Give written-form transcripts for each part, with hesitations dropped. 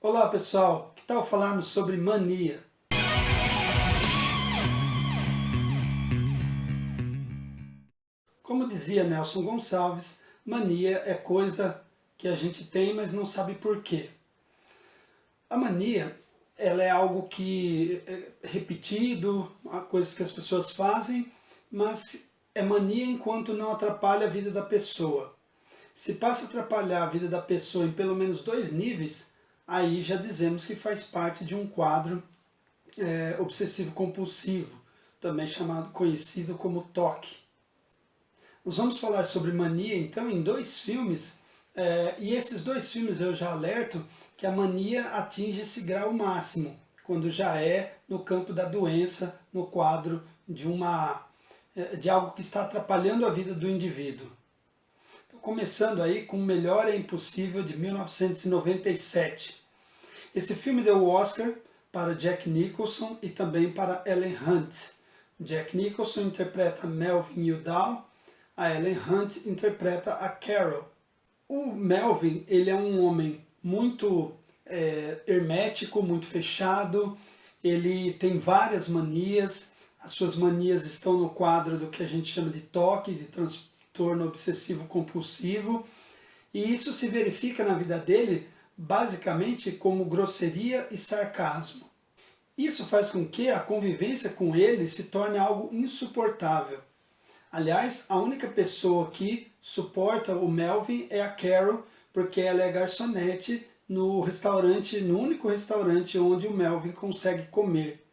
Olá pessoal, que tal falarmos sobre mania? Como dizia Nelson Gonçalves, mania é coisa que a gente tem, mas não sabe por quê. A mania, ela é algo que é repetido, coisas que as pessoas fazem, mas é mania enquanto não atrapalha a vida da pessoa. Se passa a atrapalhar a vida da pessoa em pelo menos dois níveis, aí já dizemos que faz parte de um quadro obsessivo-compulsivo, também conhecido como TOC. Nós vamos falar sobre mania, então, em dois filmes, e esses dois filmes eu já alerto que a mania atinge esse grau máximo, quando já é no campo da doença, no quadro de algo que está atrapalhando a vida do indivíduo. Então, começando aí com O Melhor é Impossível, de 1997. Esse filme deu o Oscar para Jack Nicholson e também para Ellen Hunt. Jack Nicholson interpreta Melvin Udall, a Ellen Hunt interpreta a Carol. O Melvin, ele é um homem muito hermético, muito fechado, ele tem várias manias, as suas manias estão no quadro do que a gente chama de TOC, de transtorno obsessivo compulsivo, e isso se verifica na vida dele basicamente como grosseria e sarcasmo. Isso faz com que a convivência com ele se torne algo insuportável. Aliás, a única pessoa que suporta o Melvin é a Carol, porque ela é garçonete no restaurante, no único restaurante onde o Melvin consegue comer.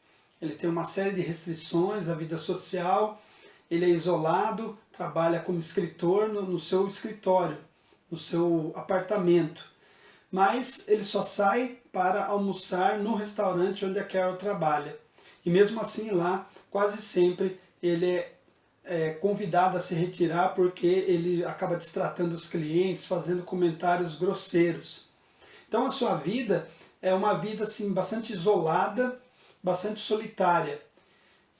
Ele tem uma série de restrições à vida social, ele é isolado, trabalha como escritor no seu escritório, no seu apartamento. Mas ele só sai para almoçar no restaurante onde a Carol trabalha. E mesmo assim lá, quase sempre, ele é convidado a se retirar porque ele acaba destratando os clientes, fazendo comentários grosseiros. Então a sua vida é uma vida assim, bastante isolada, bastante solitária.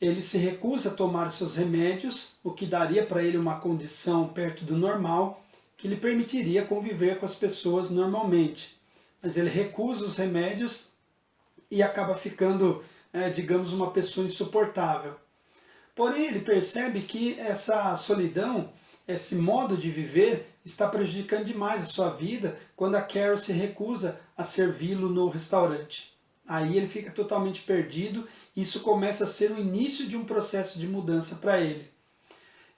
Ele se recusa a tomar os seus remédios, o que daria para ele uma condição perto do normal, que lhe permitiria conviver com as pessoas normalmente. Mas ele recusa os remédios e acaba ficando, digamos, uma pessoa insuportável. Porém, ele percebe que essa solidão, esse modo de viver, está prejudicando demais a sua vida quando a Carol se recusa a servi-lo no restaurante. Aí ele fica totalmente perdido e isso começa a ser o início de um processo de mudança para ele.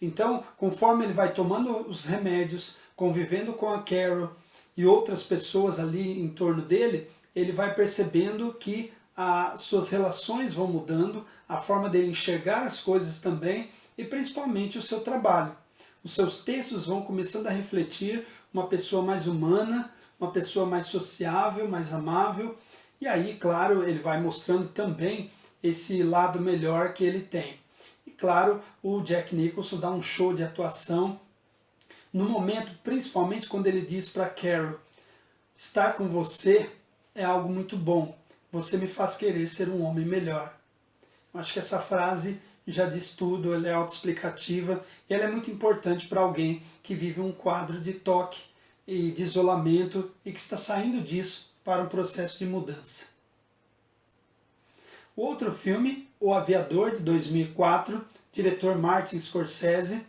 Então, conforme ele vai tomando os remédios, convivendo com a Carol e outras pessoas ali em torno dele, ele vai percebendo que as suas relações vão mudando, a forma dele enxergar as coisas também e principalmente o seu trabalho. Os seus textos vão começando a refletir uma pessoa mais humana, uma pessoa mais sociável, mais amável, e aí, claro, ele vai mostrando também esse lado melhor que ele tem. E claro, o Jack Nicholson dá um show de atuação no momento, principalmente quando ele diz para Carol: estar com você é algo muito bom, você me faz querer ser um homem melhor. Eu acho que essa frase já diz tudo, ela é autoexplicativa e ela é muito importante para alguém que vive um quadro de TOC e de isolamento e que está saindo disso para um processo de mudança. O outro filme, O Aviador, de 2004, diretor Martin Scorsese.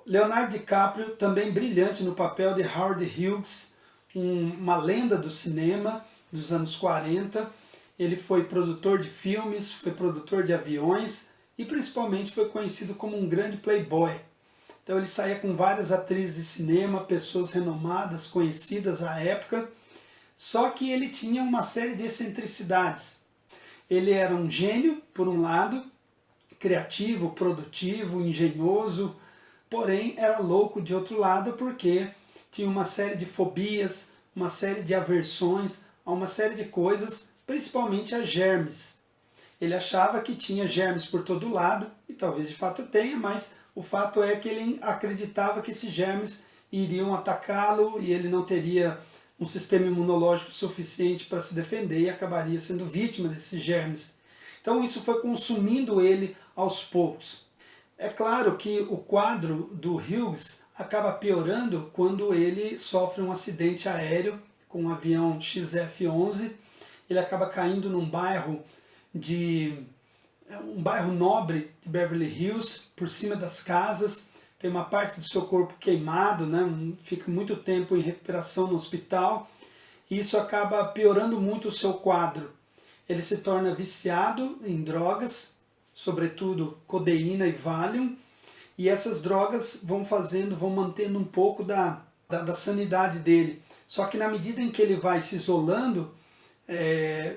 Leonardo DiCaprio, também brilhante no papel de Howard Hughes, uma lenda do cinema dos anos 40. Ele foi produtor de filmes, foi produtor de aviões e principalmente foi conhecido como um grande playboy. Então ele saía com várias atrizes de cinema, pessoas renomadas, conhecidas à época, só que ele tinha uma série de excentricidades. Ele era um gênio, por um lado, criativo, produtivo, engenhoso, porém era louco de outro lado porque tinha uma série de fobias, uma série de aversões a uma série de coisas, principalmente a germes. Ele achava que tinha germes por todo lado, e talvez de fato tenha, mas o fato é que ele acreditava que esses germes iriam atacá-lo e ele não teria um sistema imunológico suficiente para se defender e acabaria sendo vítima desses germes. Então isso foi consumindo ele aos poucos. É claro que o quadro do Hughes acaba piorando quando ele sofre um acidente aéreo com um avião XF-11, ele acaba caindo num bairro um bairro nobre de Beverly Hills, por cima das casas, tem uma parte do seu corpo queimado, né? Fica muito tempo em recuperação no hospital, e isso acaba piorando muito o seu quadro. Ele se torna viciado em drogas, sobretudo codeína e Valium, e essas drogas vão mantendo um pouco da sanidade dele. Só que na medida em que ele vai se isolando,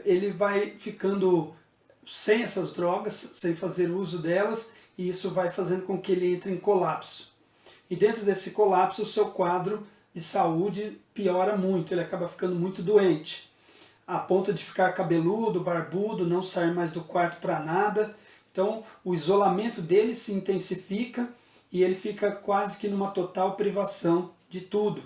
ele vai ficando sem essas drogas, sem fazer uso delas, e isso vai fazendo com que ele entre em colapso. E dentro desse colapso, o seu quadro de saúde piora muito, ele acaba ficando muito doente, a ponto de ficar cabeludo, barbudo, não sair mais do quarto para nada. Então o isolamento dele se intensifica e ele fica quase que numa total privação de tudo.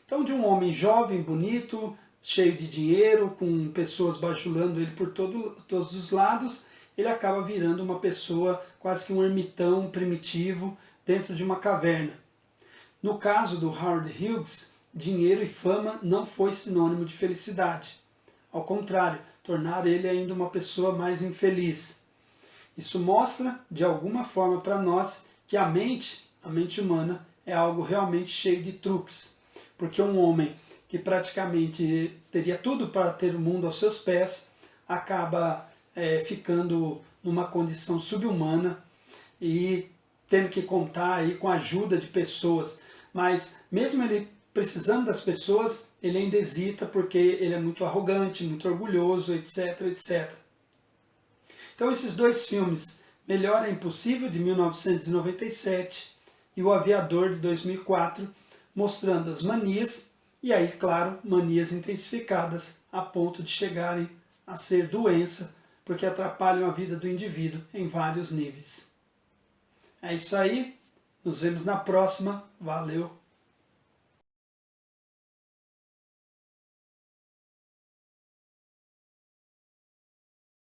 Então, de um homem jovem, bonito, cheio de dinheiro, com pessoas bajulando ele por todos os lados, ele acaba virando uma pessoa, quase que um ermitão primitivo, dentro de uma caverna. No caso do Howard Hughes, dinheiro e fama não foi sinônimo de felicidade. Ao contrário, tornaram ele ainda uma pessoa mais infeliz. Isso mostra, de alguma forma, para nós que a mente humana é algo realmente cheio de truques. Porque um homem que praticamente teria tudo para ter o mundo aos seus pés, acaba ficando numa condição subhumana e tendo que contar aí com a ajuda de pessoas. Mas mesmo ele precisando das pessoas, ele ainda hesita porque ele é muito arrogante, muito orgulhoso, etc, etc. Então esses dois filmes, Melhor é Impossível, de 1997, e O Aviador, de 2004, mostrando as manias, e aí, claro, manias intensificadas a ponto de chegarem a ser doença, porque atrapalham a vida do indivíduo em vários níveis. É isso aí, nos vemos na próxima, valeu!